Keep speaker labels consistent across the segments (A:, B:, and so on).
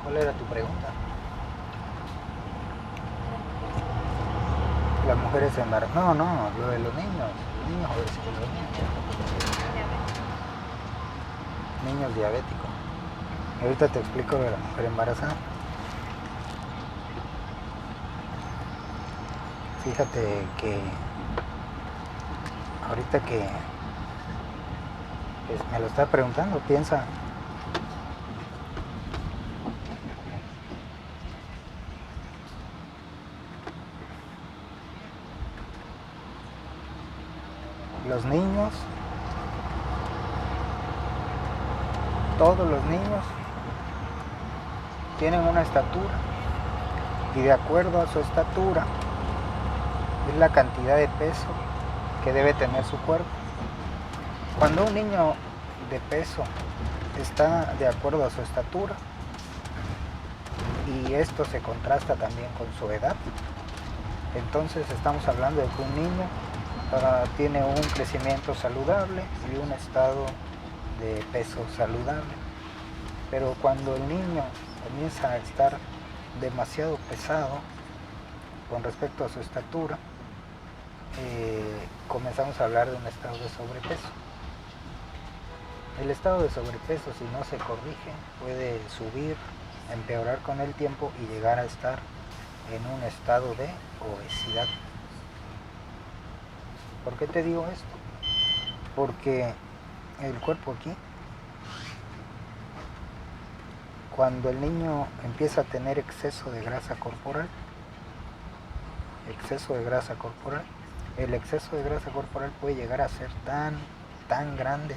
A: ¿Cuál era tu pregunta? Las mujeres embarazadas. No, lo de los niños. A ver si los niños diabéticos. Y ahorita te explico lo de la mujer embarazada. Fíjate que ahorita que pues, me lo está preguntando, piensa. Los niños, todos los niños tienen una estatura y de acuerdo a su estatura es la cantidad de peso que debe tener su cuerpo. Cuando un niño de peso está de acuerdo a su estatura y esto se contrasta también con su edad, entonces estamos hablando de que un niño tiene un crecimiento saludable y un estado de peso saludable. Pero cuando el niño comienza a estar demasiado pesado con respecto a su estatura, comenzamos a hablar de un estado de sobrepeso. El estado de sobrepeso, si no se corrige, puede subir, empeorar con el tiempo y llegar a estar en un estado de obesidad. ¿Por qué te digo esto? Porque el cuerpo aquí, cuando el niño empieza a tener exceso de grasa corporal, el exceso de grasa corporal puede llegar a ser tan grande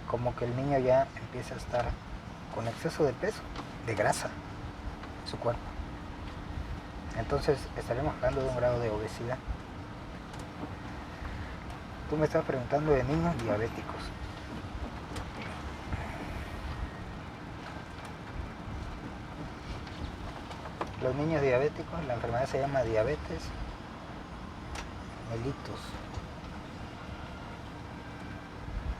A: como que el niño ya empieza a estar con exceso de peso, de grasa en su cuerpo. Entonces estaremos hablando de un grado de obesidad. Tú me estás preguntando de niños diabéticos. Los niños diabéticos, la enfermedad se llama diabetes mellitus.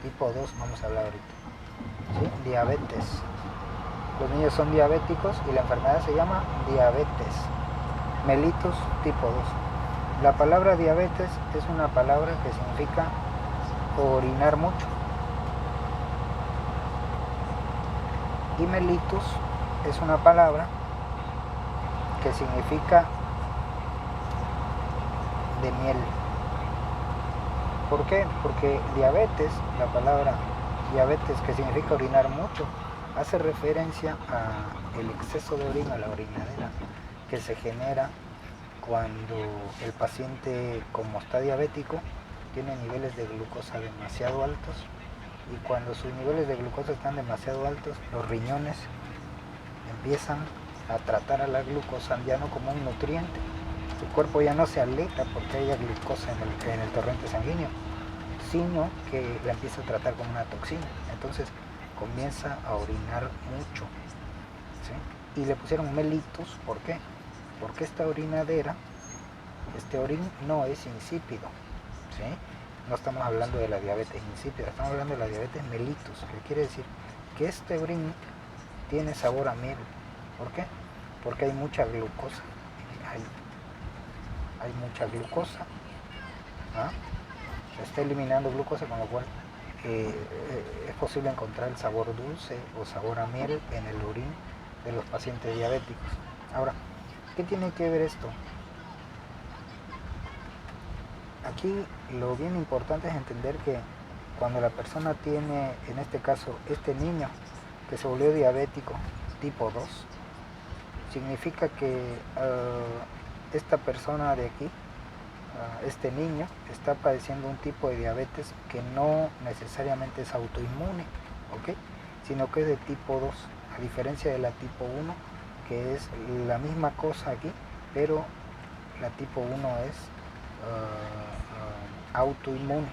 A: Tipo 2 vamos a hablar ahorita. ¿Sí? Diabetes. Los niños son diabéticos y la enfermedad se llama diabetes mellitus tipo 2. La palabra diabetes es una palabra que significa orinar mucho. Y mellitus es una palabra que significa de miel. ¿Por qué? Porque diabetes, la palabra diabetes que significa orinar mucho, hace referencia al exceso de orina, la orinadera, que se genera cuando el paciente, como está diabético, tiene niveles de glucosa demasiado altos, y cuando sus niveles de glucosa están demasiado altos, los riñones empiezan a tratar a la glucosa ya no como un nutriente. El cuerpo ya no se alegra porque haya glucosa en el torrente sanguíneo, sino que la empieza a tratar como una toxina. Entonces comienza a orinar mucho, ¿sí? Y le pusieron mellitus. ¿Por qué? Porque esta orinadera, este orín no es insípido, ¿sí? No estamos hablando de la diabetes insípida, estamos hablando de la diabetes mellitus, que quiere decir que este orín tiene sabor a miel. ¿Por qué? Porque hay mucha glucosa. Hay mucha glucosa. Se está eliminando glucosa, con lo cual es posible encontrar el sabor dulce o sabor a miel en el orín de los pacientes diabéticos. Ahora, ¿qué tiene que ver esto? Aquí lo bien importante es entender que cuando la persona tiene, en este caso, este niño que se volvió diabético tipo 2, significa que esta persona de aquí, este niño, está padeciendo un tipo de diabetes que no necesariamente es autoinmune, ¿ok? Sino que es de tipo 2, a diferencia de la tipo 1, que es la misma cosa aquí, pero la tipo 1 es autoinmune.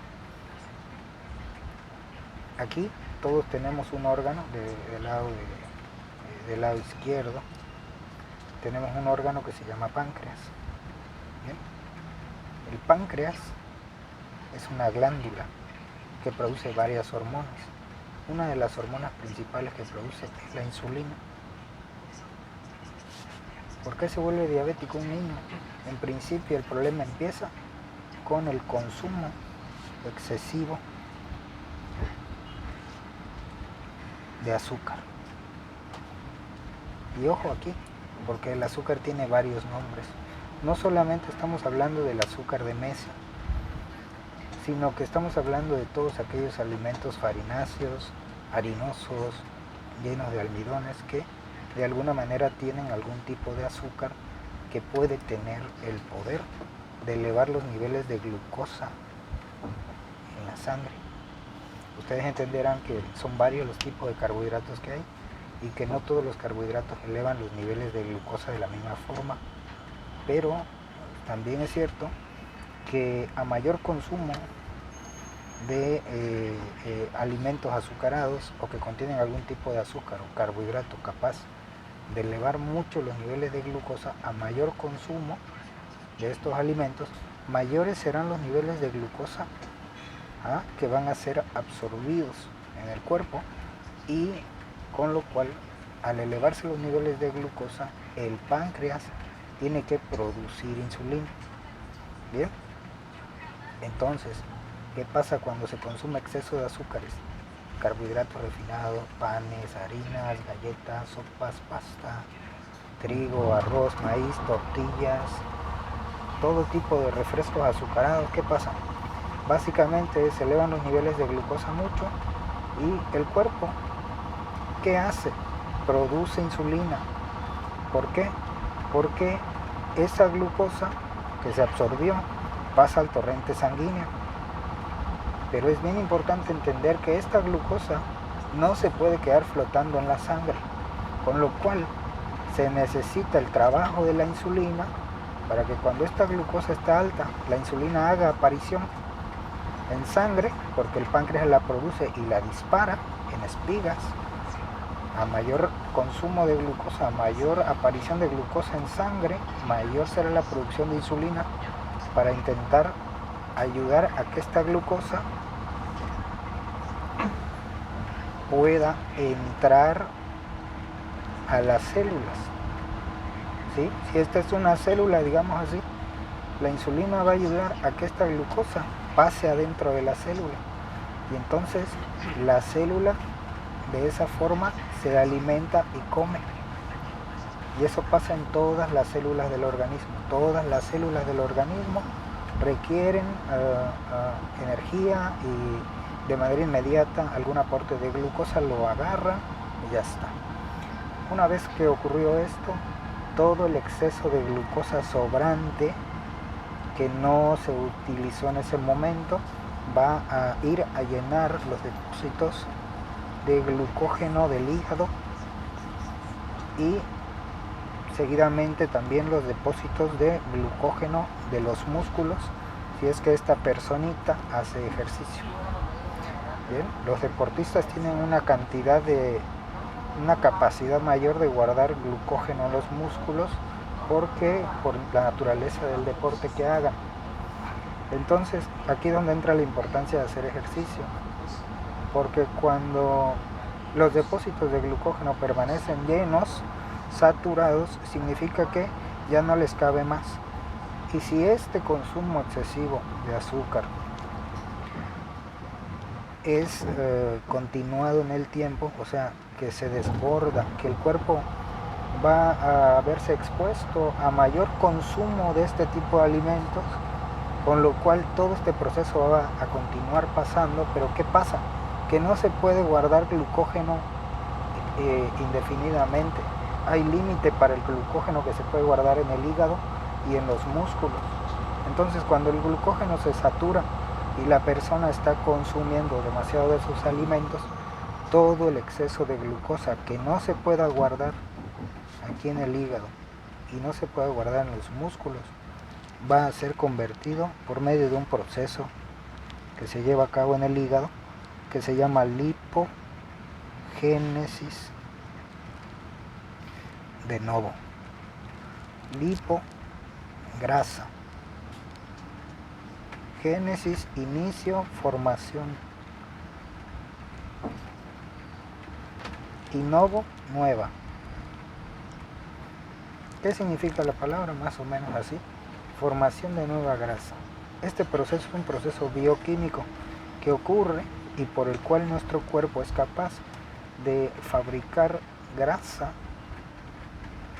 A: Aquí todos tenemos un órgano del lado izquierdo, tenemos un órgano que se llama páncreas. ¿Bien? El páncreas es una glándula que produce varias hormonas. una de las hormonas principales que produce es la insulina. ¿Por qué se vuelve diabético un niño? En principio el problema empieza con el consumo excesivo de azúcar. Y ojo aquí, porque el azúcar tiene varios nombres. No solamente estamos hablando del azúcar de mesa, sino que estamos hablando de todos aquellos alimentos farináceos, harinosos, llenos de almidones, que de alguna manera tienen algún tipo de azúcar que puede tener el poder de elevar los niveles de glucosa en la sangre. Ustedes entenderán que son varios los tipos de carbohidratos que hay y que no todos los carbohidratos elevan los niveles de glucosa de la misma forma, pero también es cierto que a mayor consumo de alimentos azucarados o que contienen algún tipo de azúcar o carbohidrato capaz de elevar mucho los niveles de glucosa, a mayor consumo de estos alimentos, mayores serán los niveles de glucosa que van a ser absorbidos en el cuerpo, y con lo cual al elevarse los niveles de glucosa, el páncreas tiene que producir insulina. Bien, entonces, ¿qué pasa cuando se consume exceso de azúcares? Carbohidratos refinados, panes, harinas, galletas, sopas, pasta, trigo, arroz, maíz, tortillas, todo tipo de refrescos azucarados. ¿Qué pasa? Básicamente se elevan los niveles de glucosa mucho y el cuerpo, ¿qué hace? Produce insulina. ¿Por qué? Porque esa glucosa que se absorbió pasa al torrente sanguíneo. Pero es bien importante entender que esta glucosa no se puede quedar flotando en la sangre, con lo cual se necesita el trabajo de la insulina para que cuando esta glucosa está alta, la insulina haga aparición en sangre, porque el páncreas la produce y la dispara en espigas. A mayor consumo de glucosa, a mayor aparición de glucosa en sangre, mayor será la producción de insulina para intentar ayudar a que esta glucosa pueda entrar a las células. ¿Sí? Si esta es una célula, digamos así, la insulina va a ayudar a que esta glucosa pase adentro de la célula, y entonces la célula de esa forma se alimenta y come. Y eso pasa en todas las células del organismo. Todas las células del organismo requieren energía, y de manera inmediata algún aporte de glucosa lo agarra y ya está. Una vez que ocurrió esto, todo el exceso de glucosa sobrante que no se utilizó en ese momento va a ir a llenar los depósitos de glucógeno del hígado, y seguidamente también los depósitos de glucógeno de los músculos, si es que esta personita hace ejercicio. Bien, los deportistas tienen una capacidad mayor de guardar glucógeno en los músculos, porque por la naturaleza del deporte que hagan. Entonces, aquí es donde entra la importancia de hacer ejercicio, porque cuando los depósitos de glucógeno permanecen llenos, saturados, significa que ya no les cabe más. Y si este consumo excesivo de azúcar es continuado en el tiempo, o sea, que se desborda, que el cuerpo va a verse expuesto a mayor consumo de este tipo de alimentos, con lo cual todo este proceso va a continuar pasando. Pero ¿qué pasa? Que no se puede guardar glucógeno indefinidamente. Hay límite para el glucógeno que se puede guardar en el hígado y en los músculos. Entonces, cuando el glucógeno se satura y la persona está consumiendo demasiado de sus alimentos, todo el exceso de glucosa que no se pueda guardar aquí en el hígado y no se puede guardar en los músculos va a ser convertido por medio de un proceso que se lleva a cabo en el hígado, que se llama lipogénesis de novo. Lipo, grasa. Génesis, inicio, formación. novo, nueva. ¿Qué significa la palabra? Más o menos así. Formación de nueva grasa. Este proceso es un proceso bioquímico que ocurre y por el cual nuestro cuerpo es capaz de fabricar grasa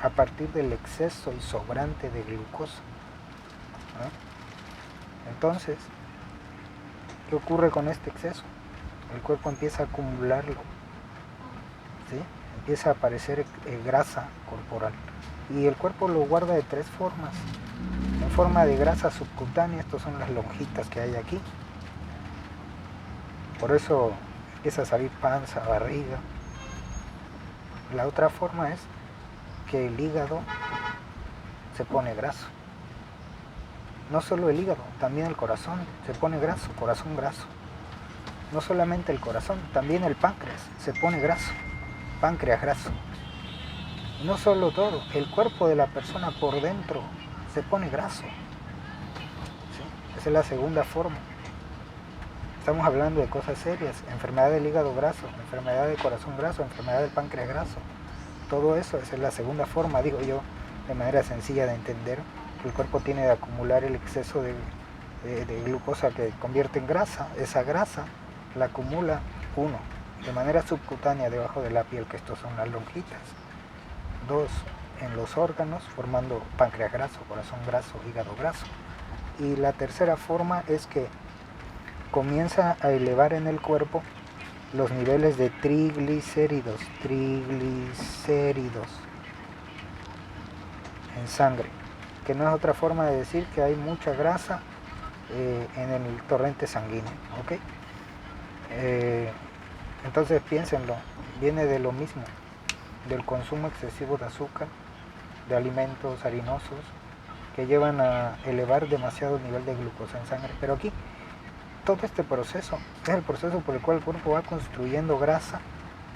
A: a partir del exceso y sobrante de glucosa, ¿no? Entonces, ¿qué ocurre con este exceso? El cuerpo empieza a acumularlo, ¿sí? Empieza a aparecer grasa corporal y el cuerpo lo guarda de tres formas. En forma de grasa subcutánea, estas son las lonjitas que hay aquí. Por eso empieza a salir panza, barriga. La otra forma es que el hígado se pone graso. No solo el hígado, también el corazón se pone graso, corazón graso. No solamente el corazón, también el páncreas se pone graso, páncreas graso. No solo todo, el cuerpo de la persona por dentro se pone graso. ¿Sí? Esa es la segunda forma. Estamos hablando de cosas serias, enfermedad del hígado graso, enfermedad del corazón graso, enfermedad del páncreas graso. Todo eso, esa es la segunda forma, digo yo, de manera sencilla de entender, que el cuerpo tiene de acumular el exceso de glucosa que convierte en grasa. Esa grasa la acumula uno, de manera subcutánea debajo de la piel, que estos son las lonjitas. Dos, en los órganos, formando páncreas graso, corazón graso, hígado graso. Y la tercera forma es que comienza a elevar en el cuerpo los niveles de triglicéridos en sangre, que no es otra forma de decir que hay mucha grasa en el torrente sanguíneo, ¿ok? Entonces piénsenlo, viene de lo mismo, del consumo excesivo de azúcar, de alimentos harinosos que llevan a elevar demasiado el nivel de glucosa en sangre. Pero aquí, todo este proceso es el proceso por el cual el cuerpo va construyendo grasa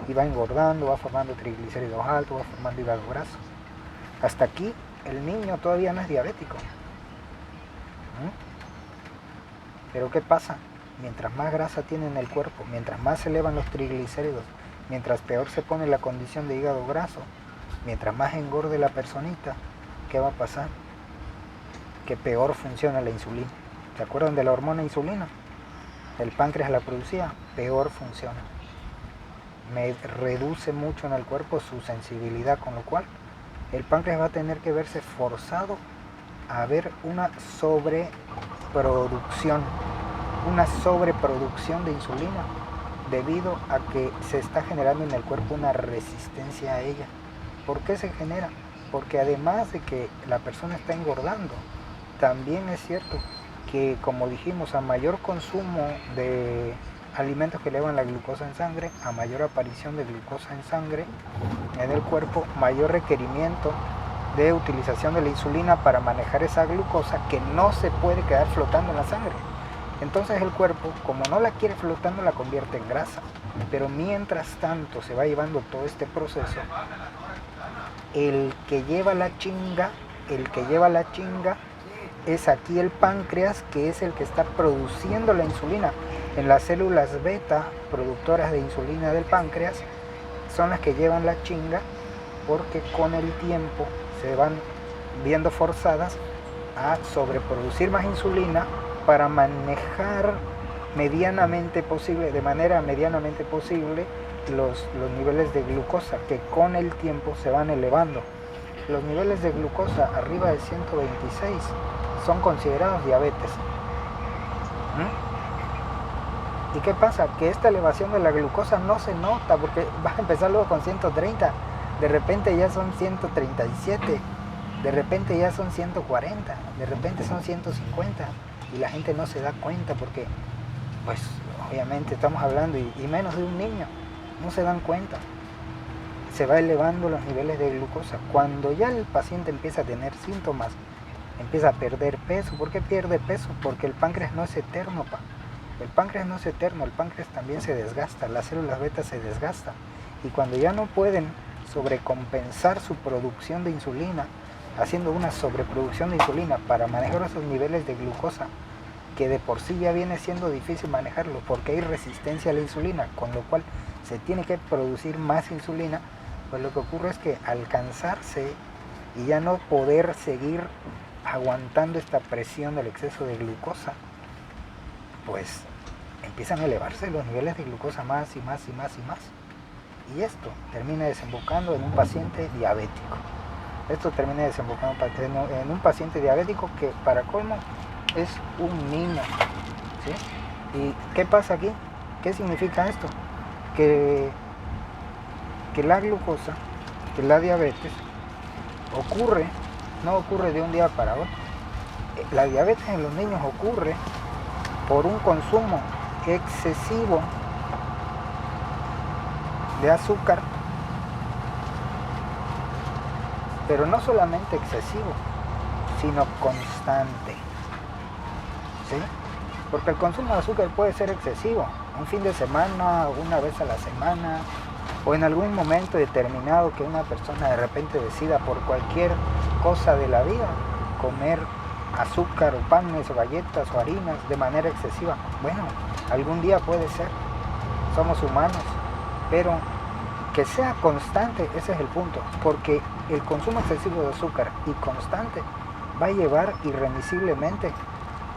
A: y va engordando, va formando triglicéridos altos, va formando hígado graso. Hasta aquí el niño todavía no es diabético. Pero ¿qué pasa? Mientras más grasa tiene en el cuerpo, mientras más se elevan los triglicéridos, mientras peor se pone la condición de hígado graso, mientras más engorde la personita, ¿qué va a pasar? Que peor funciona la insulina. ¿Se acuerdan de la hormona insulina? El páncreas la producía, peor funciona. Me reduce mucho en el cuerpo su sensibilidad, con lo cual el páncreas va a tener que verse forzado a ver una sobreproducción de insulina, debido a que se está generando en el cuerpo una resistencia a ella. ¿Por qué se genera? Porque además de que la persona está engordando, también es cierto que, como dijimos, a mayor consumo de alimentos que elevan la glucosa en sangre, a mayor aparición de glucosa en sangre en el cuerpo, mayor requerimiento de utilización de la insulina para manejar esa glucosa que no se puede quedar flotando en la sangre. Entonces el cuerpo, como no la quiere flotando, la convierte en grasa. Pero mientras tanto se va llevando todo este proceso, el que lleva la chinga es aquí el páncreas, que es el que está produciendo la insulina. En las células beta productoras de insulina del páncreas son las que llevan la chinga, porque con el tiempo se van viendo forzadas a sobreproducir más insulina para manejar de manera medianamente posible los niveles de glucosa, que con el tiempo se van elevando. Los niveles de glucosa arriba de 126 son considerados diabetes. ¿Y qué pasa? Que esta elevación de la glucosa no se nota, porque vas a empezar luego con 130, de repente ya son 137, de repente ya son 140, de repente son 150, y la gente no se da cuenta porque, pues, obviamente estamos hablando, y menos de un niño, no se dan cuenta. Se va elevando los niveles de glucosa. Cuando ya el paciente empieza a tener síntomas, empieza a perder peso. ¿Por qué pierde peso? Porque el páncreas no es eterno, El páncreas no es eterno, el páncreas también se desgasta, las células beta se desgastan. Y cuando ya no pueden sobrecompensar su producción de insulina, haciendo una sobreproducción de insulina para manejar esos niveles de glucosa, que de por sí ya viene siendo difícil manejarlo porque hay resistencia a la insulina, con lo cual se tiene que producir más insulina, pues lo que ocurre es que al cansarse y ya no poder seguir aguantando esta presión del exceso de glucosa, pues empiezan a elevarse los niveles de glucosa más y más y más y más. Y esto termina desembocando en un paciente diabético. Esto termina desembocando en un paciente diabético que, para colmo, es un niño, ¿sí? ¿Y qué pasa aquí? ¿Qué significa esto? Que la glucosa, que la diabetes, no ocurre de un día para otro. La diabetes en los niños ocurre por un consumo excesivo de azúcar, pero no solamente excesivo, sino constante, ¿sí? Porque el consumo de azúcar puede ser excesivo, un fin de semana, una vez a la semana, o en algún momento determinado que una persona de repente decida por cualquier cosa de la vida comer azúcar o panes o galletas o harinas de manera excesiva. Bueno, algún día puede ser, somos humanos, pero que sea constante, ese es el punto, porque el consumo excesivo de azúcar y constante va a llevar irremisiblemente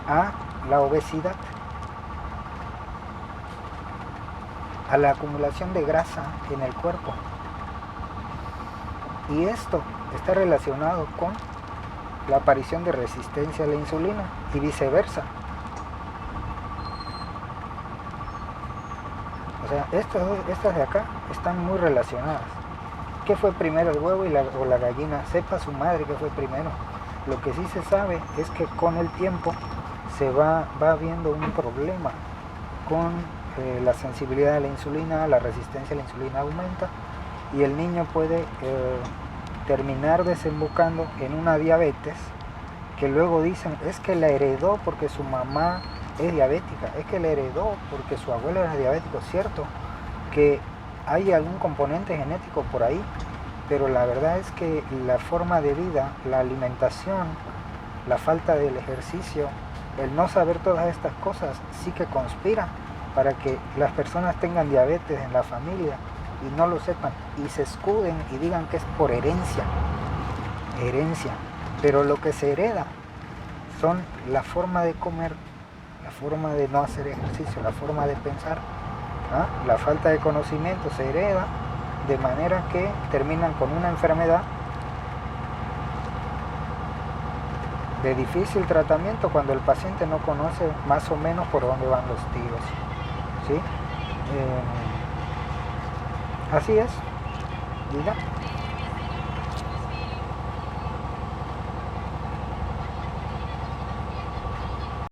A: a la obesidad, a la acumulación de grasa en el cuerpo. Y esto está relacionado con la aparición de resistencia a la insulina y viceversa. O sea, estas de acá están muy relacionadas. ¿Qué fue primero, el huevo o la gallina? Sepa su madre qué fue primero. Lo que sí se sabe es que con el tiempo se va viendo un problema con la sensibilidad a la insulina, la resistencia a la insulina aumenta y el niño puede terminar desembocando en una diabetes que luego dicen es que la heredó porque su mamá es diabética, es que la heredó porque su abuelo era diabético. Cierto que hay algún componente genético por ahí, pero la verdad es que la forma de vida, la alimentación, la falta del ejercicio, el no saber todas estas cosas sí que conspira para que las personas tengan diabetes en la familia y no lo sepan y se escuden y digan que es por herencia, pero lo que se hereda son la forma de comer, la forma de no hacer ejercicio, la forma de pensar, ¿ah? La falta de conocimiento se hereda de manera que terminan con una enfermedad de difícil tratamiento cuando el paciente no conoce más o menos por dónde van los tiros, ¿sí? Así es, diga.